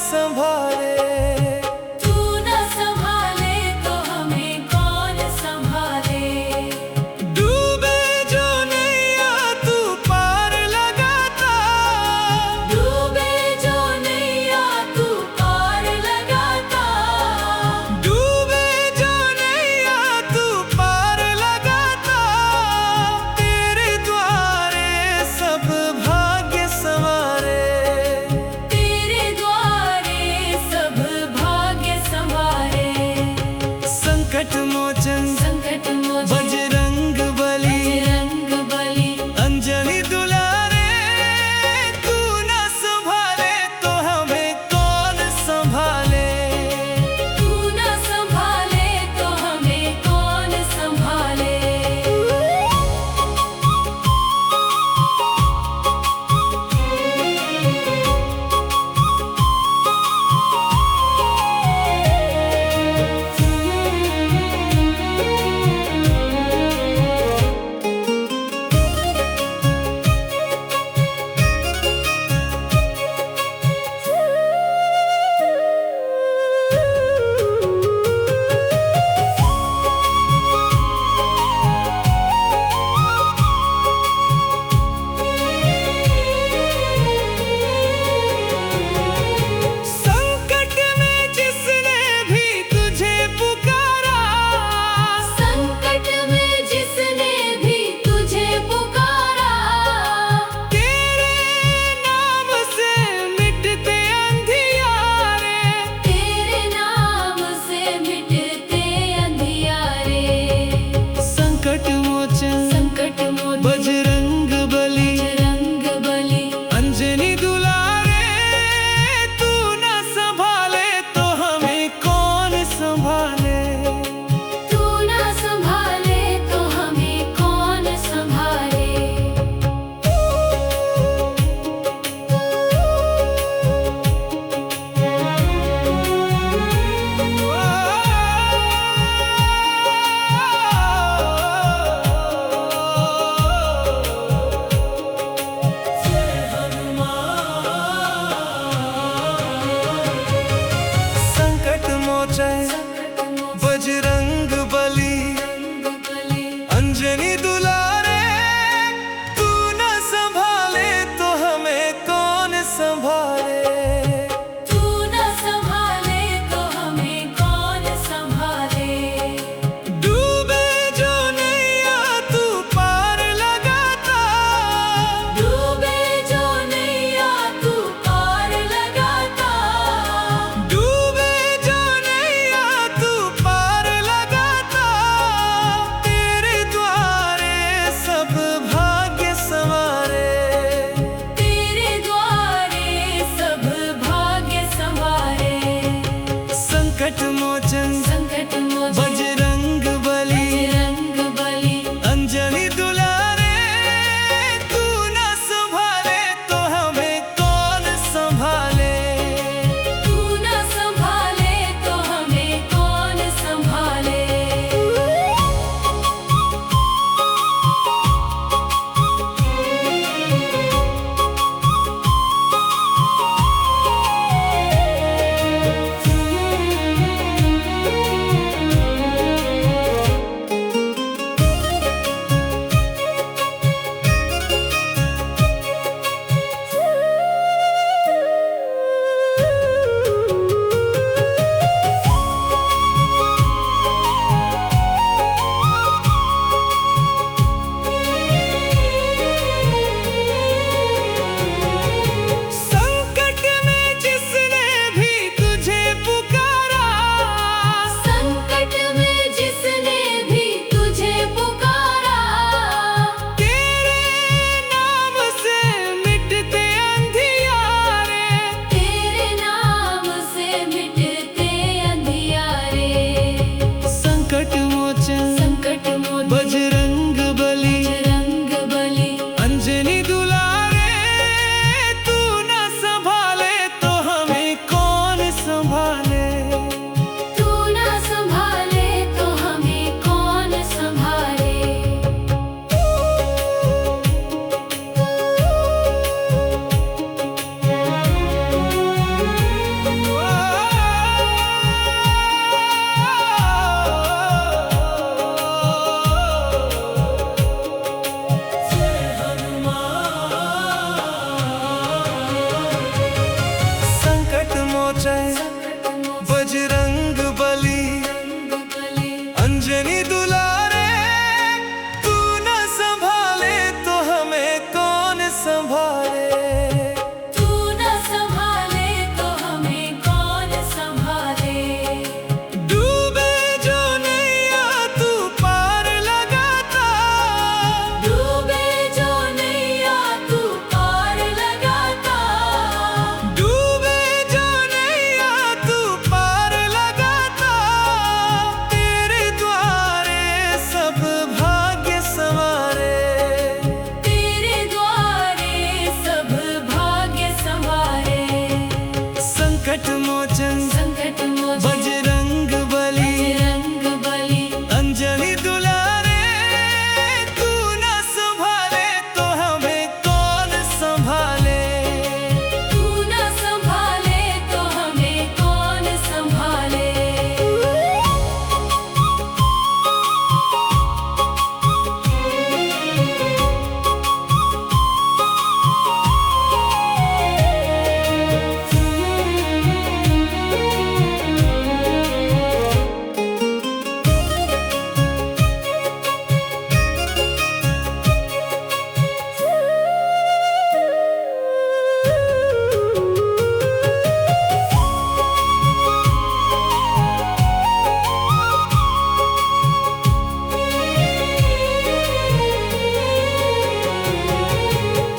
संभाले। तू न संभाले तो हमें कौन संभाले। डूबे जो नैया तू पार लगाता। डूबे जो नैया तू पार लगाता। डूबे जो नैया तू पार लगाता। तेरे द्वारे सब भाग्य संवारे। तेरे द्वारे सब संकट मोचन संकट मोचन बजरंग बली बजरंग बली अंजनी दुलारे तू न संभाले तो हमें कौन संभाले। तू न संभाले तो हमें कौन संभाले।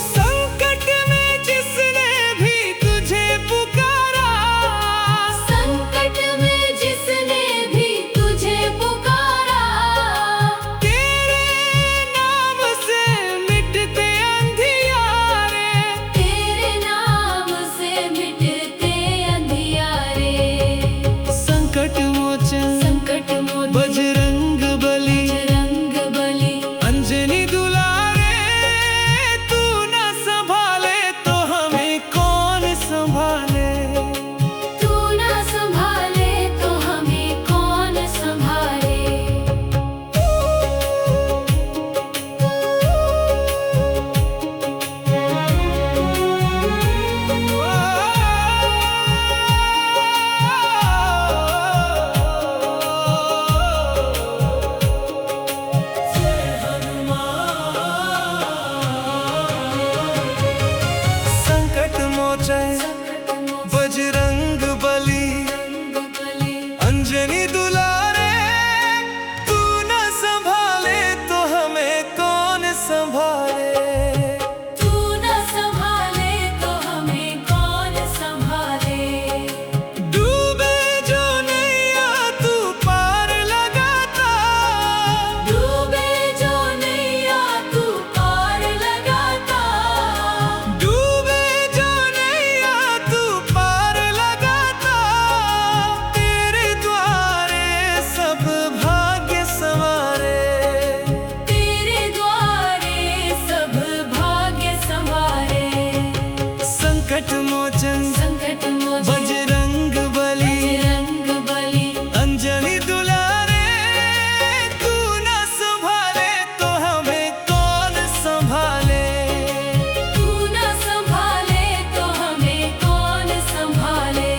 संकट में जिसने भी तुझे पुकारा संकट में जिसने भी तुझे पुकारा तेरे नाम से मिटते अंधियारे। तेरे नाम से मिटते अंधियारे। संकट मोचन संकट मोचन बजरंग बली बजरंग बली अंजनी दुलारे तू न संभाले तो हमें कौन संभाले। तू न संभाले तो हमें कौन संभाले। संकट मोचन बजरंग बली अंजनी दुलारे तू न संभाले तो हमें कौन संभाले। तू न संभाले तो हमें कौन संभाले। डूबे जो नैया तू पार लगाता डूबे जो नैया तू पार लगाता डूबे जो नैया तू पार लगाता तेरे द्वारे सब भाग्य संवारे। तेरे द्वारे सब भाग्य संवारे। संकट मोचन संकट मोचन बजरंग बली बजरंग बली अंजनी दुलारे तू न संभाले तो हमें कौन संभाले। तू न संभाले तो हमें कौन संभाले।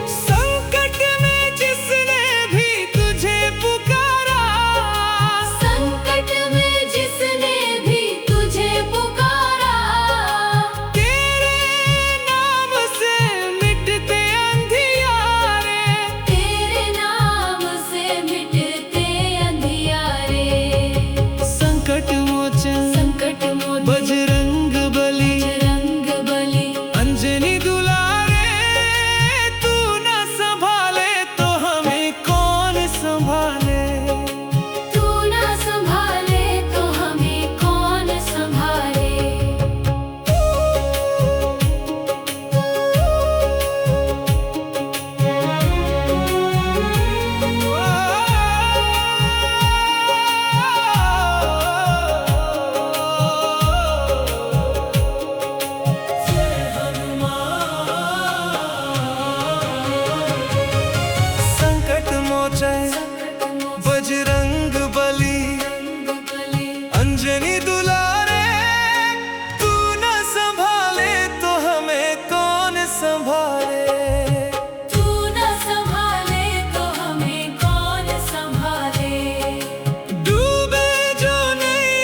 संकट में जिसने भी तुझे पुकारा संकट में जिसने भी तुझे पुकारा तेरे नाम से मिटते अंधियारे। तेरे नाम से मिटते अंधियारे। संकट मोचन संकट मोचन बजरंग बली बजरंग बली अंजनी दुलारे तू न संभाले तो हमें कौन संभाले। तू न संभाले तो हमें कौन संभाले। संकट मोचन बजरंग बली अंजनी दुलारे तू न संभाले तो हमें कौन संभाले। तू न संभाले तो हमें कौन संभाले। डूबे जो नहीं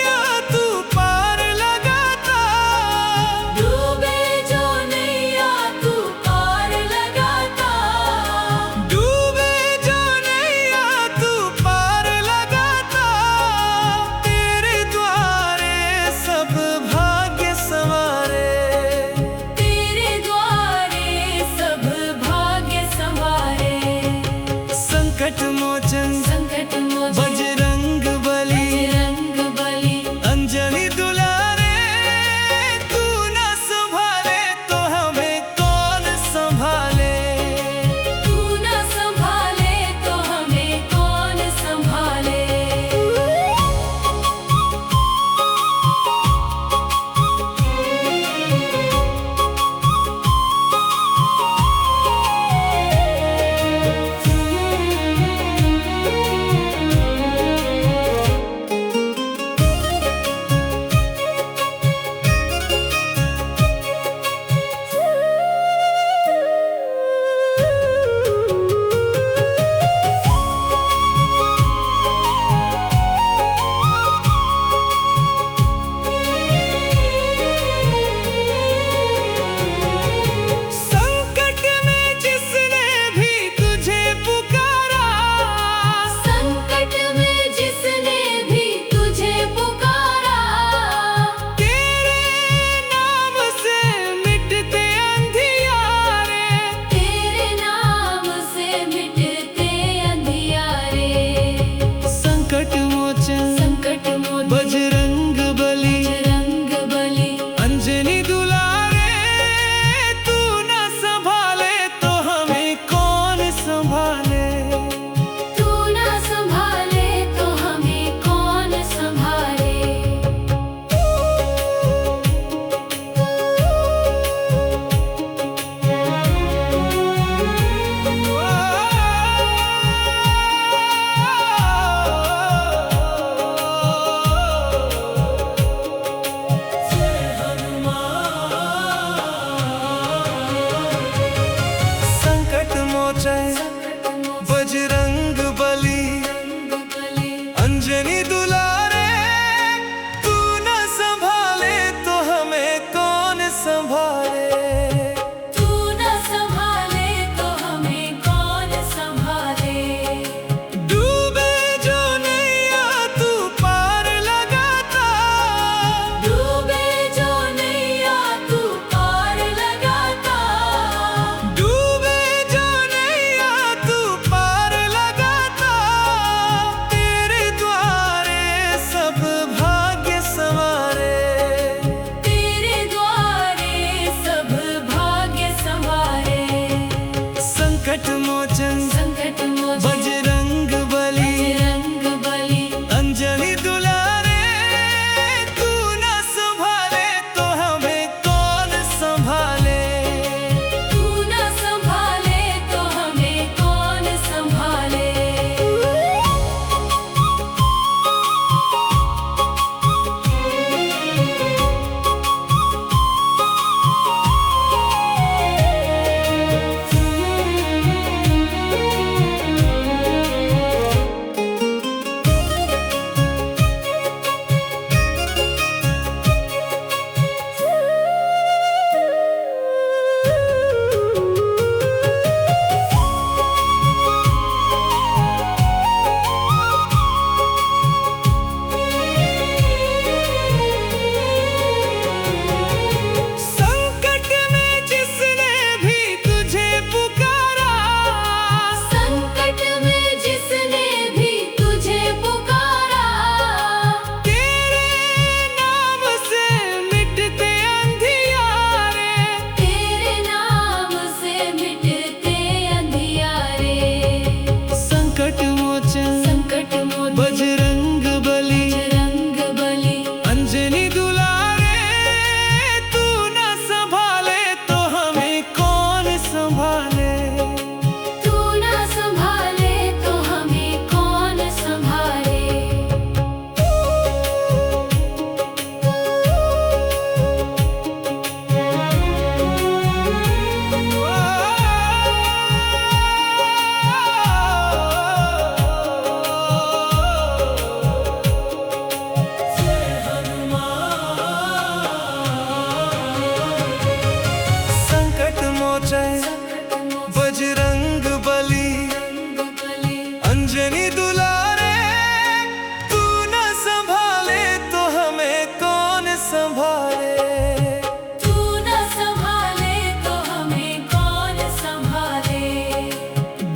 संभाले। तू न संभाले तो हमें कौन संभाले।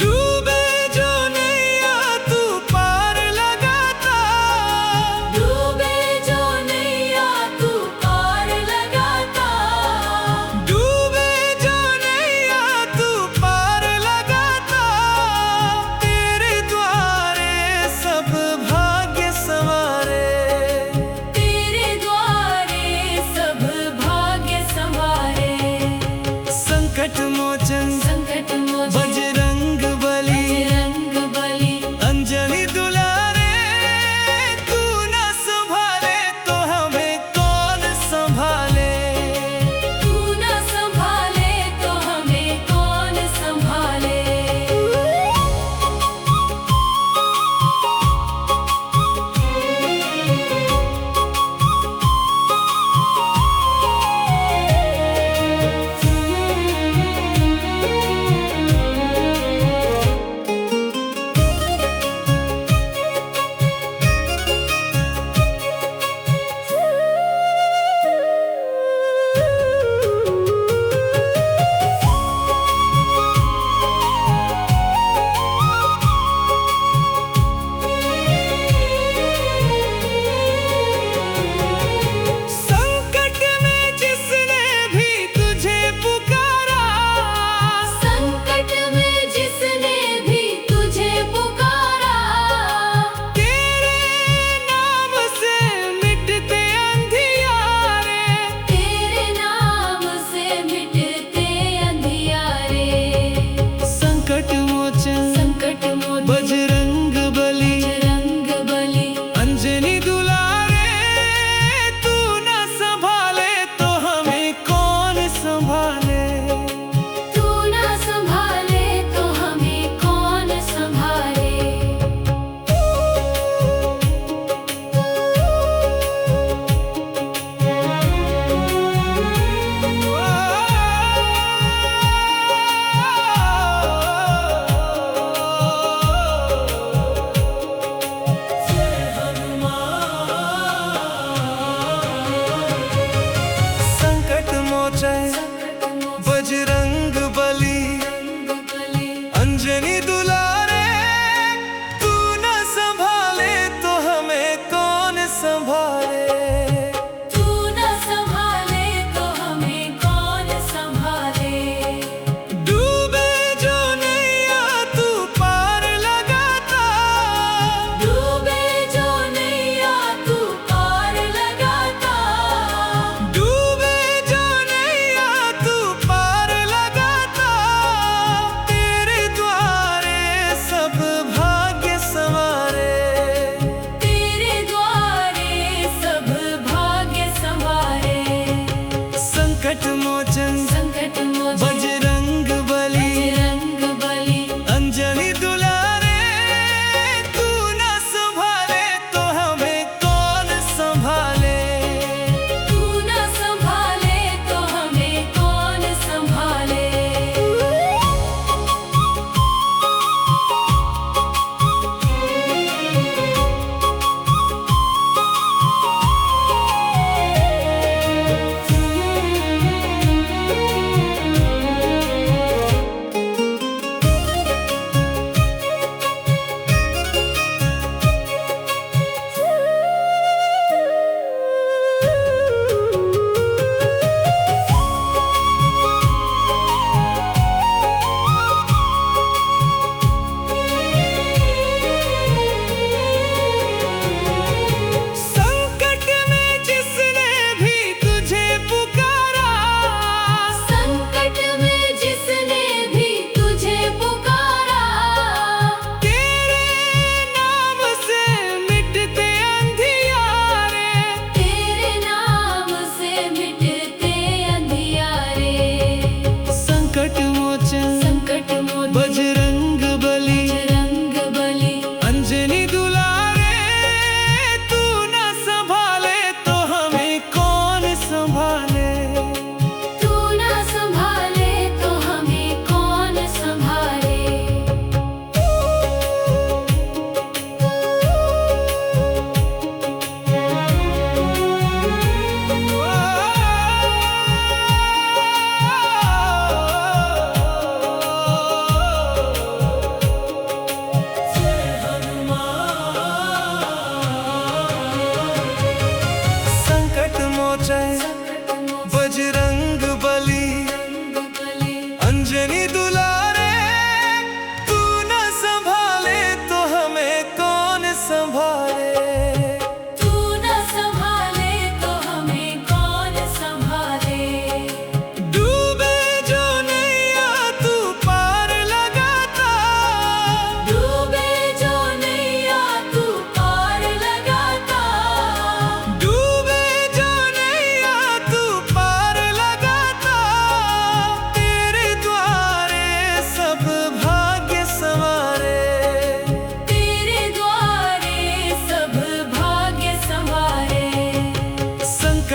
डूबे जो नैया तू पार लगाता, डूबे जो नैया तू पार लगाता। डूबे जो नैया तू पार लगाता। तेरे द्वारे सब भाग्य संवारे। तेरे द्वारे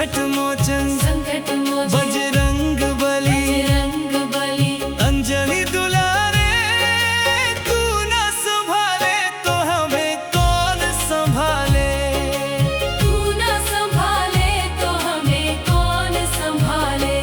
संकट मोचन संकट मोचन बजरंग बली बजरंग बली अंजलि दुलारे तू न संभाले तो हमें कौन संभाले तू न संभाले तो हमें कौन संभाले।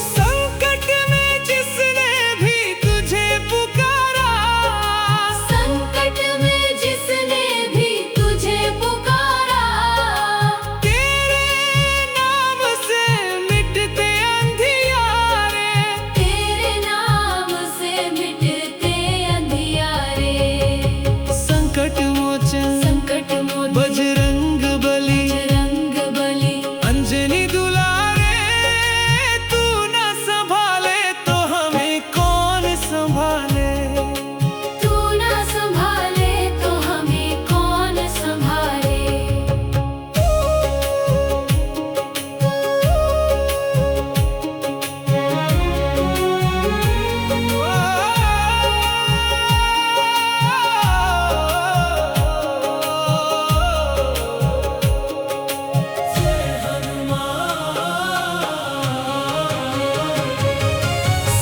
संकट में जिसने भी तुझे पुकारा संकट में जिसने भी तुझे पुकारा तेरे नाम से मिटते अंधियारे तेरे नाम से मिटते अंधियारे। संकट मोचन संकट मोचन बजरंग बली बजरंग बली अंजलि दुलारे तू न संभाले तो हमें कौन संभाले तू न संभाले तो हमें कौन संभाले।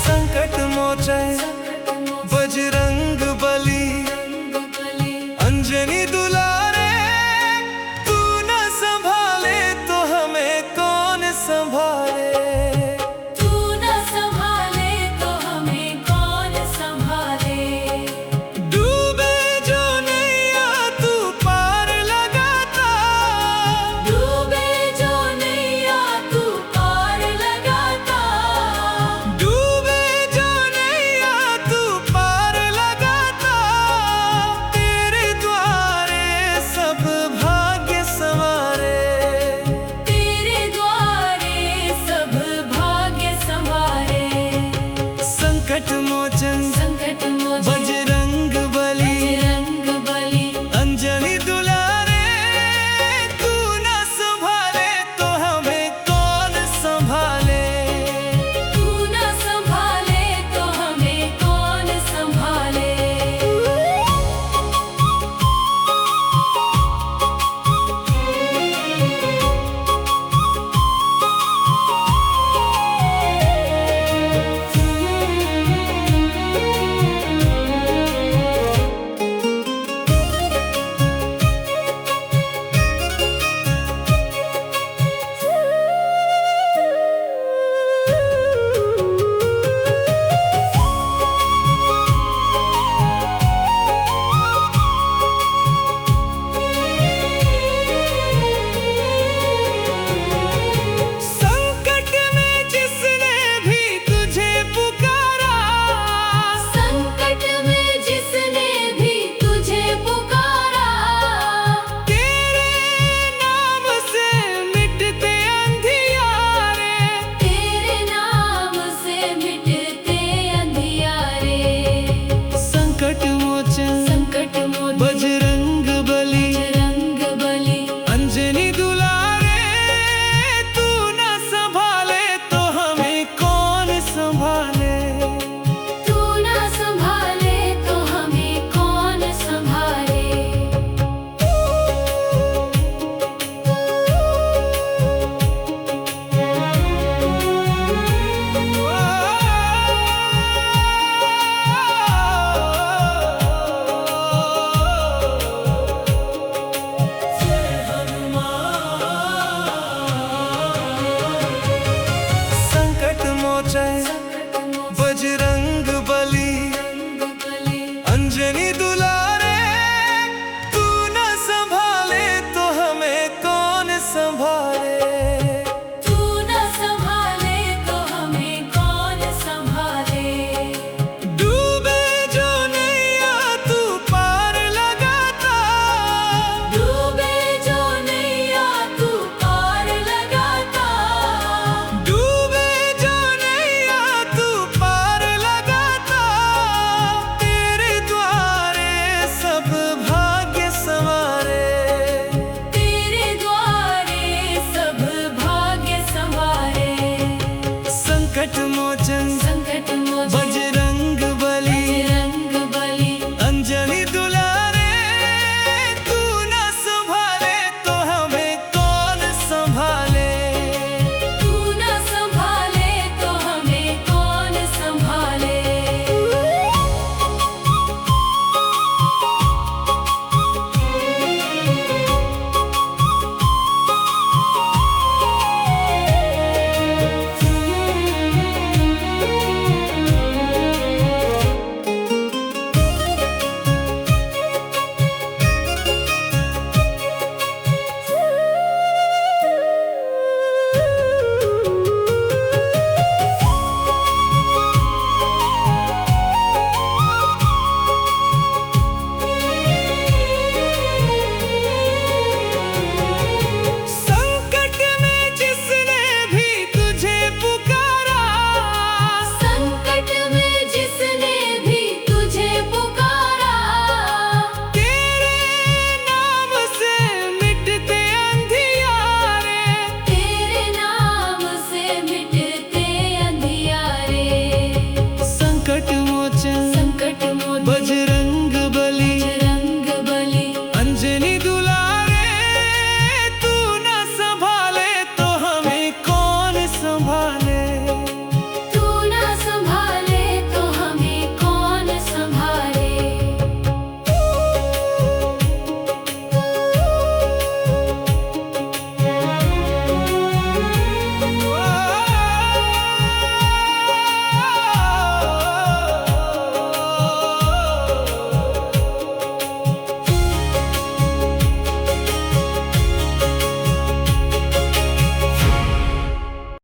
संकट मोचन संकट मोचन बजरंग